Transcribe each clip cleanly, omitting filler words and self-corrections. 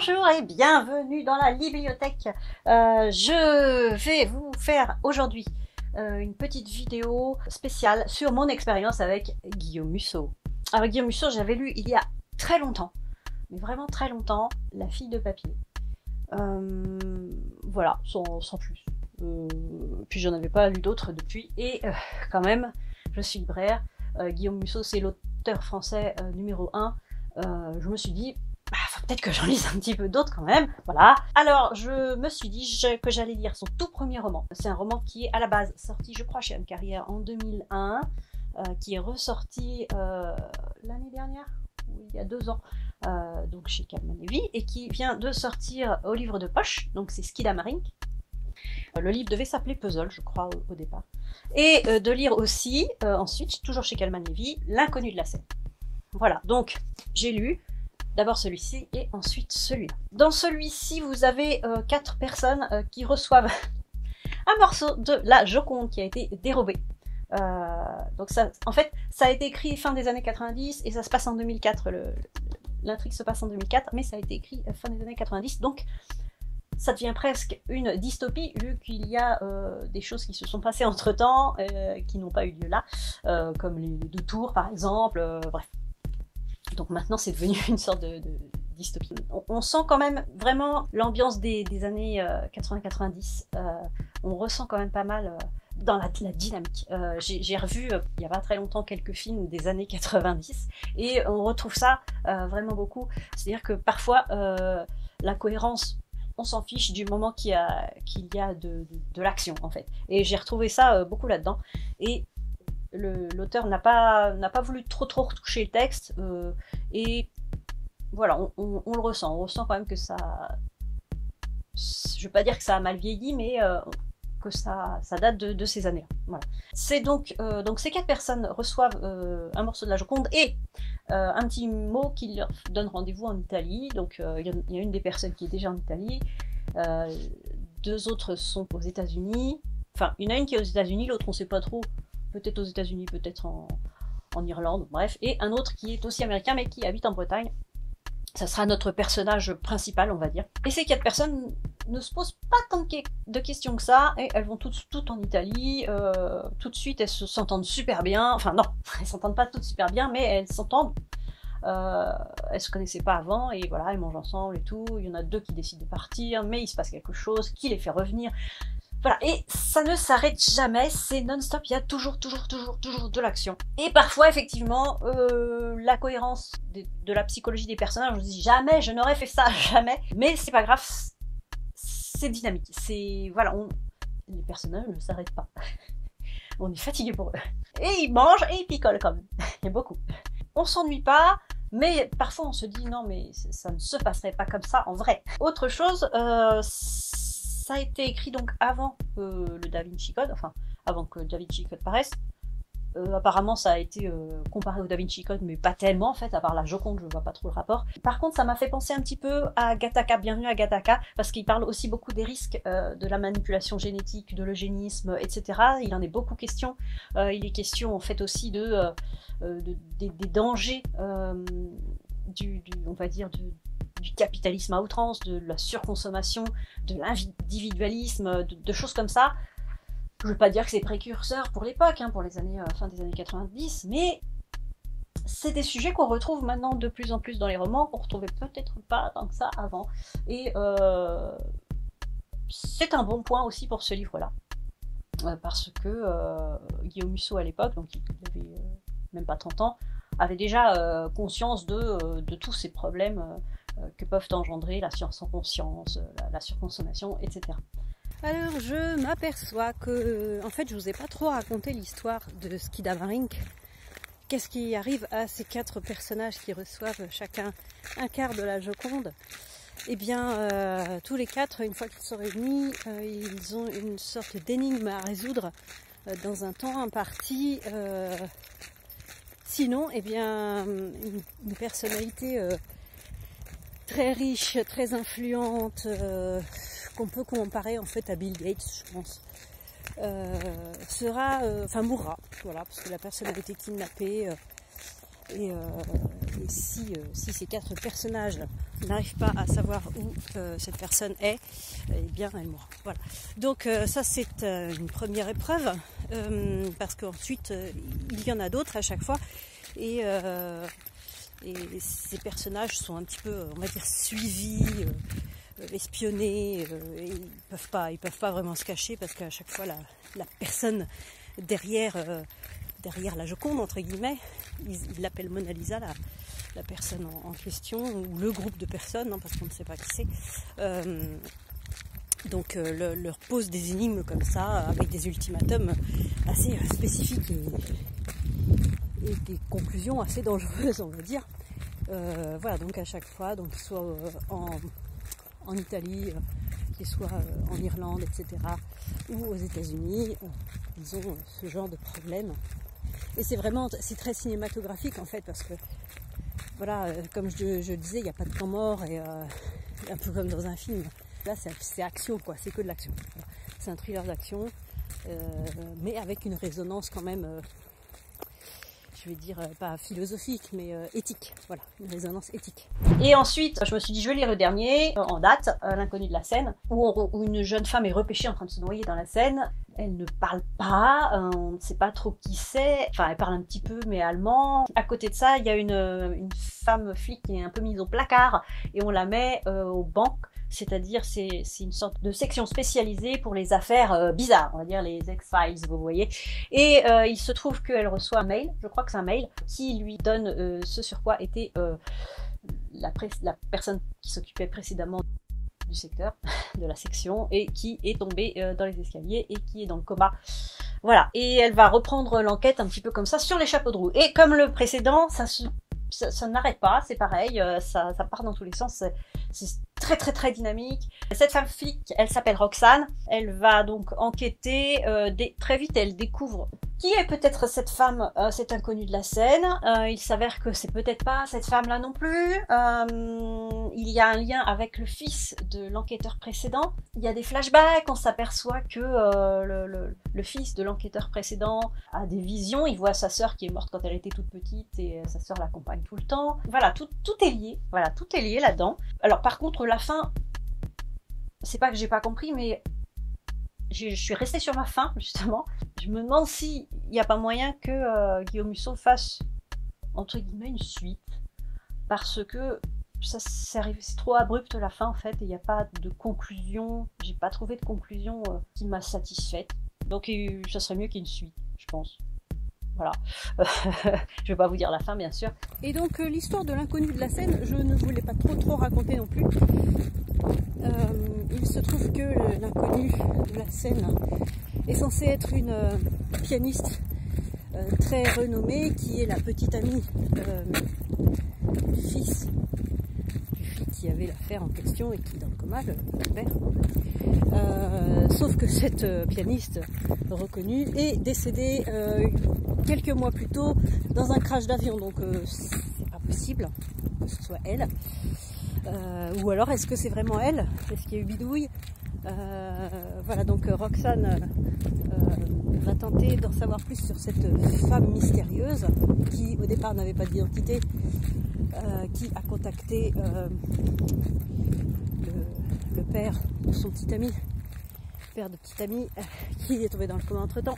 Bonjour et bienvenue dans la bibliothèque. Je vais vous faire aujourd'hui une petite vidéo spéciale sur mon expérience avec Guillaume Musso. Alors Guillaume Musso, j'avais lu il y a très longtemps, mais vraiment très longtemps, La fille de papier. Voilà, sans plus. Puis j'en avais pas lu d'autres depuis, et quand même, je suis libraire. Guillaume Musso, c'est l'auteur français numéro 1. Je me suis dit, faut peut-être que j'en lise un petit peu d'autres quand même, voilà. Alors, je me suis dit que j'allais lire son tout premier roman. C'est un roman qui est à la base sorti, je crois, chez Anne Carrière en 2001, qui est ressorti l'année dernière, ou il y a 2 ans, donc chez Calman Levy, et qui vient de sortir au livre de poche, donc c'est Skidamarink. Le livre devait s'appeler Puzzle, je crois, au départ. Et de lire aussi, ensuite, toujours chez Calman Levy, L'inconnu de la scène. Voilà, donc j'ai lu d'abord celui-ci et ensuite celui-là. Dans celui-ci, vous avez 4 personnes qui reçoivent un morceau de la Joconde qui a été dérobé. Donc ça, en fait, ça a été écrit fin des années 90 et ça se passe en 2004. L'intrigue se passe en 2004, mais ça a été écrit fin des années 90, donc ça devient presque une dystopie, vu qu'il y a des choses qui se sont passées entre-temps, qui n'ont pas eu lieu là, comme les 2 tours par exemple, bref. Donc maintenant c'est devenu une sorte de dystopie. On sent quand même vraiment l'ambiance des années 80-90, on ressent quand même pas mal dans la dynamique. J'ai revu il n'y a pas très longtemps quelques films des années 90 et on retrouve ça vraiment beaucoup. C'est-à-dire que parfois la cohérence, on s'en fiche du moment qu'il y a de l'action en fait. Et j'ai retrouvé ça beaucoup là-dedans. Et l'auteur n'a pas voulu trop retoucher le texte, et voilà, on le ressent. On ressent quand même que ça... Je vais pas dire que ça a mal vieilli, mais que ça date de ces années-là. Voilà. C'est donc ces 4 personnes reçoivent un morceau de la Joconde et un petit mot qui leur donne rendez-vous en Italie. Donc il y a une des personnes qui est déjà en Italie, 2 autres sont aux États-Unis. Enfin, il y en a une qui est aux États-Unis, l'autre on sait pas trop. Peut-être aux États-Unis, peut-être en Irlande, bref. Et un autre qui est aussi américain, mais qui habite en Bretagne. Ça sera notre personnage principal, on va dire. Et ces 4 personnes ne se posent pas tant de questions que ça, et elles vont toutes en Italie. Tout de suite, elles s'entendent super bien. Enfin non, elles s'entendent pas toutes super bien, mais elles s'entendent. Elles se connaissaient pas avant, et voilà, elles mangent ensemble et tout. Il y en a 2 qui décident de partir, mais il se passe quelque chose qui les fait revenir. Voilà, et ça ne s'arrête jamais, c'est non-stop, il y a toujours de l'action. Et parfois, effectivement, la cohérence de la psychologie des personnages, je me dis jamais, je n'aurais fait ça, jamais. Mais c'est pas grave, c'est dynamique. C'est, voilà, les personnages ne s'arrêtent pas. On est fatigué pour eux. Et ils mangent et ils picolent quand même. Il y a beaucoup. On s'ennuie pas, mais parfois on se dit non, mais ça ne se passerait pas comme ça en vrai. Autre chose, ça a été écrit donc avant le Da Vinci Code, enfin avant que le Da Vinci Code paraisse. Apparemment ça a été comparé au Da Vinci Code, mais pas tellement en fait, à part la Joconde, je vois pas trop le rapport. Par contre ça m'a fait penser un petit peu à Gattaca, Bienvenue à Gattaca, parce qu'il parle aussi beaucoup des risques de la manipulation génétique, de l'eugénisme, etc. Il en est beaucoup question. Il est question en fait aussi des dangers on va dire du capitalisme à outrance, de la surconsommation, de l'individualisme, de choses comme ça. Je ne veux pas dire que c'est précurseur pour l'époque, hein, pour les années fin des années 90, mais c'est des sujets qu'on retrouve maintenant de plus en plus dans les romans, qu'on retrouvait peut-être pas tant que ça avant. Et c'est un bon point aussi pour ce livre-là, parce que Guillaume Musso à l'époque, donc il avait même pas 30 ans, avait déjà conscience de tous ces problèmes que peuvent engendrer la science sans conscience, la surconsommation, etc. Alors je m'aperçois que, en fait, je vous ai pas trop raconté l'histoire de Skidamarink. Qu'est-ce qui arrive à ces 4 personnages qui reçoivent chacun un quart de la Joconde? Eh bien, tous les 4, une fois qu'ils sont réunis, ils ont une sorte d'énigme à résoudre dans un temps imparti. Sinon, eh bien, une personnalité très riche, très influente, qu'on peut comparer en fait à Bill Gates, je pense, mourra, voilà, parce que la personne a été kidnappée Et si ces 4 personnages n'arrivent pas à savoir où cette personne est, eh bien elle mourra. Voilà. Donc ça c'est une première épreuve, parce qu'ensuite il y en a d'autres à chaque fois, et ces personnages sont un petit peu, on va dire, suivis, espionnés, et ils peuvent pas vraiment se cacher, parce qu'à chaque fois la personne derrière la Joconde, entre guillemets, ils l'appellent Mona Lisa, la personne en question, ou le groupe de personnes, hein, parce qu'on ne sait pas qui c'est. Donc leur pose des énigmes comme ça, avec des ultimatums assez spécifiques et des conclusions assez dangereuses, on va dire. Voilà, donc à chaque fois, donc soit en Italie, qu'ils soient en Irlande, etc., ou aux États-Unis, ils ont ce genre de problème. Et c'est très cinématographique en fait, parce que voilà, comme je disais, il n'y a pas de temps mort, et un peu comme dans un film. Là, c'est action, quoi, c'est que de l'action. Voilà. C'est un thriller d'action, mais avec une résonance quand même, je vais dire, pas philosophique, mais éthique. Voilà, une résonance éthique. Et ensuite, je me suis dit, je vais lire le dernier, en date, L'inconnu de la Seine, où une jeune femme est repêchée en train de se noyer dans la Seine. Elle ne parle pas, on ne sait pas trop qui c'est, enfin elle parle un petit peu mais allemand. À côté de ça, il y a une femme flic qui est un peu mise au placard, et on la met au banc, c'est-à-dire c'est une sorte de section spécialisée pour les affaires bizarres, on va dire les X-Files, vous voyez. Et il se trouve qu'elle reçoit un mail, je crois que c'est un mail, qui lui donne ce sur quoi était la personne qui s'occupait précédemment du secteur, de la section, et qui est tombée dans les escaliers et qui est dans le coma. Voilà, et elle va reprendre l'enquête un petit peu comme ça sur les chapeaux de roue. Et comme le précédent, ça n'arrête pas, c'est pareil, ça part dans tous les sens, c'est très très très dynamique. Cette femme flic, elle s'appelle Roxane, elle va donc enquêter, très vite elle découvre qui est peut-être cette femme, cette inconnue de la Seine. Il s'avère que c'est peut-être pas cette femme-là non plus. Il y a un lien avec le fils de l'enquêteur précédent. Il y a des flashbacks, on s'aperçoit que le fils de l'enquêteur précédent a des visions. Il voit sa sœur qui est morte quand elle était toute petite, et sa sœur l'accompagne tout le temps. Voilà, tout est lié. Voilà, tout est lié là-dedans. Alors par contre, la fin, c'est pas que j'ai pas compris, mais je suis restée sur ma faim, justement. Je me demande s'il n'y a pas moyen que Guillaume Musso fasse, entre guillemets, une suite. Parce que c'est trop abrupt la fin, en fait, et il n'y a pas de conclusion. J'ai pas trouvé de conclusion qui m'a satisfaite. Donc ça serait mieux qu'il y ait une suite, je pense. Voilà. Je vais pas vous dire la fin, bien sûr. Et donc l'histoire de l'inconnu de la Seine, je ne voulais pas trop raconter non plus. Il se trouve que l'inconnu de la Seine est censée être une pianiste très renommée, qui est la petite amie du fils du flic qui avait l'affaire en question et qui est dans le coma, le père. Sauf que cette pianiste reconnue est décédée quelques mois plus tôt dans un crash d'avion, donc c'est pas possible que ce soit elle. Ou alors est-ce que c'est vraiment elle? Est-ce qu'il y a eu bidouille? Voilà, donc Roxane va tenter d'en savoir plus sur cette femme mystérieuse qui au départ n'avait pas d'identité, qui a contacté le père de son petit ami, qui est tombé dans le coma entre temps.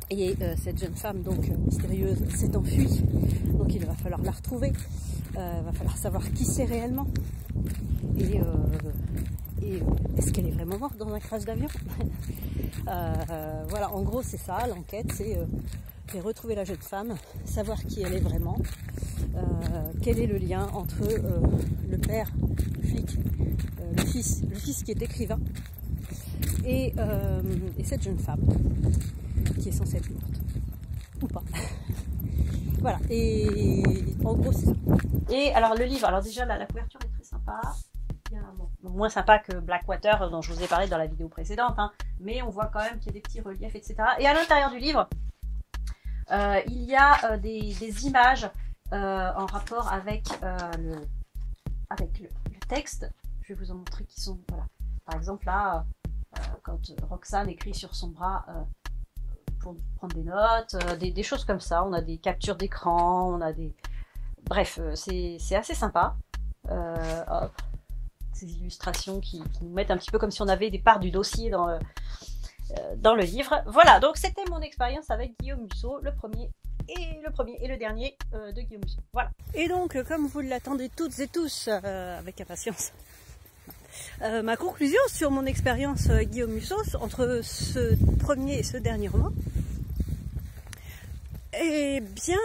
Et cette jeune femme donc mystérieuse s'est enfuie, donc il va falloir la retrouver, va falloir savoir qui c'est réellement, et est-ce qu'elle est vraiment morte dans un crash d'avion? Voilà, en gros c'est ça l'enquête, c'est retrouver la jeune femme, savoir qui elle est vraiment, quel est le lien entre le père, le flic, le fils qui est écrivain, et cette jeune femme qui est censée être morte ou pas. Voilà, et en gros c'est ça. Et alors le livre, alors déjà la couverture est très sympa, moins sympa que Blackwater dont je vous ai parlé dans la vidéo précédente, hein, mais on voit quand même qu'il y a des petits reliefs, etc. Et à l'intérieur du livre, il y a des images en rapport avec le texte. Je vais vous en montrer qui sont, voilà. Par exemple là, quand Roxane écrit sur son bras pour prendre des notes, des choses comme ça. On a des captures d'écran, on a des... Bref, c'est assez sympa. Hop, ces illustrations qui nous mettent un petit peu comme si on avait des parts du dossier dans le livre. Voilà, donc c'était mon expérience avec Guillaume Musso, le premier et le dernier de Guillaume Musso. Voilà. Et donc, comme vous l'attendez toutes et tous avec impatience, ma conclusion sur mon expérience Guillaume Musso entre ce premier et ce dernier roman, eh bien,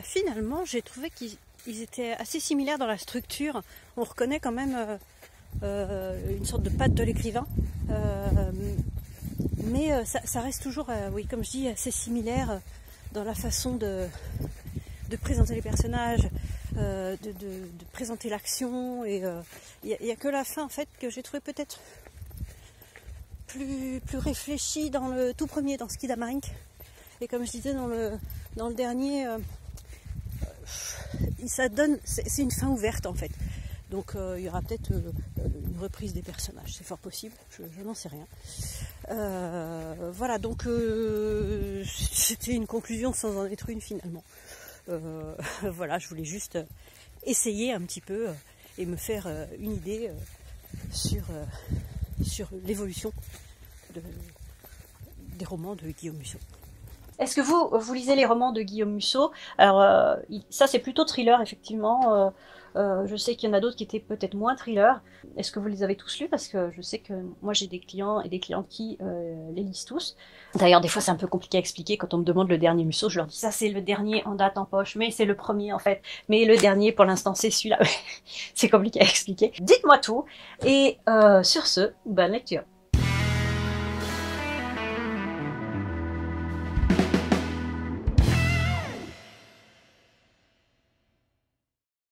finalement, j'ai trouvé qu'ils étaient assez similaires dans la structure. On reconnaît quand même une sorte de patte de l'écrivain, mais ça reste toujours, oui, comme je dis, assez similaire dans la façon de présenter les personnages, de présenter l'action, et il n'y a que la fin en fait que j'ai trouvé peut-être plus réfléchie dans le tout premier, dans Skinamarink. Et comme je disais dans le dernier, ça donne, c'est une fin ouverte en fait. Donc il y aura peut-être une reprise des personnages, c'est fort possible, je n'en sais rien. Voilà, donc c'était une conclusion sans en être une finalement. Voilà, je voulais juste essayer un petit peu et me faire une idée sur l'évolution des romans de Guillaume Musso. Est-ce que vous lisez les romans de Guillaume Musso? Alors ça c'est plutôt thriller effectivement. Je sais qu'il y en a d'autres qui étaient peut-être moins thriller. Est-ce que vous les avez tous lus? Parce que je sais que moi j'ai des clients et des clientes qui les lisent tous. D'ailleurs des fois c'est un peu compliqué à expliquer quand on me demande le dernier Musso. Je leur dis ça c'est le dernier en date en poche, mais c'est le premier en fait. Mais le dernier pour l'instant c'est celui-là. C'est compliqué à expliquer. Dites-moi tout. Et sur ce, bonne lecture.